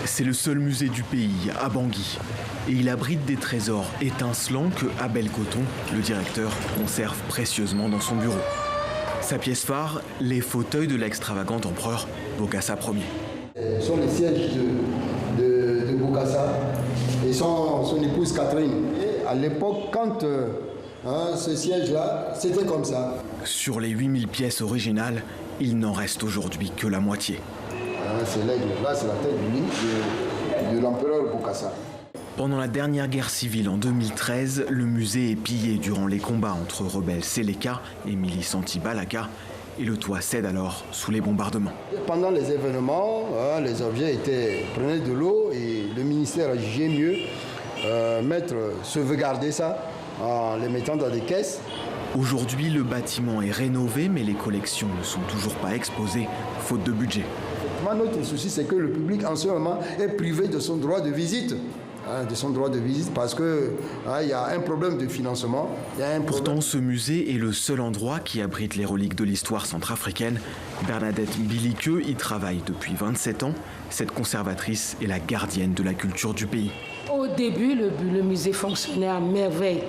C'est le seul musée du pays, à Bangui. Et il abrite des trésors étincelants que Abel Coton, le directeur, conserve précieusement dans son bureau. Sa pièce phare, les fauteuils de l'extravagant empereur Bokassa Ier. Ce sont les sièges de Bokassa et son épouse Catherine. Et à l'époque, quand ce siège-là, c'était comme ça. Sur les 8000 pièces originales, il n'en reste aujourd'hui que la moitié. C'est l'aigle, là c'est la tête de l'empereur Bokassa. Pendant la dernière guerre civile en 2013, le musée est pillé durant les combats entre rebelles Séléka et milices anti-Balaka, et le toit cède alors sous les bombardements. Pendant les événements, les objets prenaient de l'eau et le ministère a jugé mieux sauvegarder ça en les mettant dans des caisses. Aujourd'hui, le bâtiment est rénové, mais les collections ne sont toujours pas exposées, faute de budget. Notre souci, c'est que le public en ce moment est privé de son droit de visite. Parce qu'il y a un problème de financement. Pourtant, ce musée est le seul endroit qui abrite les reliques de l'histoire centrafricaine. Bernadette Mbilikeu y travaille depuis 27 ans. Cette conservatrice est la gardienne de la culture du pays. Au début, le musée fonctionnait à merveille.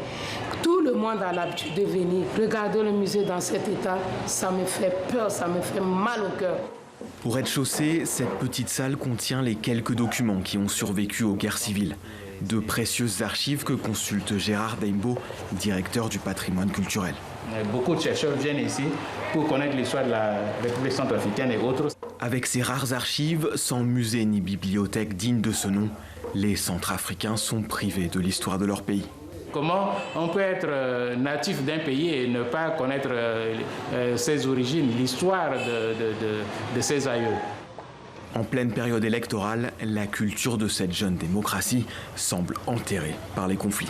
Tout le monde a l'habitude de venir. Regarder le musée dans cet état, ça me fait peur, ça me fait mal au cœur. Au rez-de-chaussée, cette petite salle contient les quelques documents qui ont survécu aux guerres civiles. De précieuses archives que consulte Gérard Daimbo, directeur du patrimoine culturel. Beaucoup de chercheurs viennent ici pour connaître l'histoire de la République centrafricaine et autres. Avec ces rares archives, sans musée ni bibliothèque digne de ce nom, les Centrafricains sont privés de l'histoire de leur pays. Comment on peut être natif d'un pays et ne pas connaître ses origines, l'histoire de ses aïeux? En pleine période électorale, la culture de cette jeune démocratie semble enterrée par les conflits.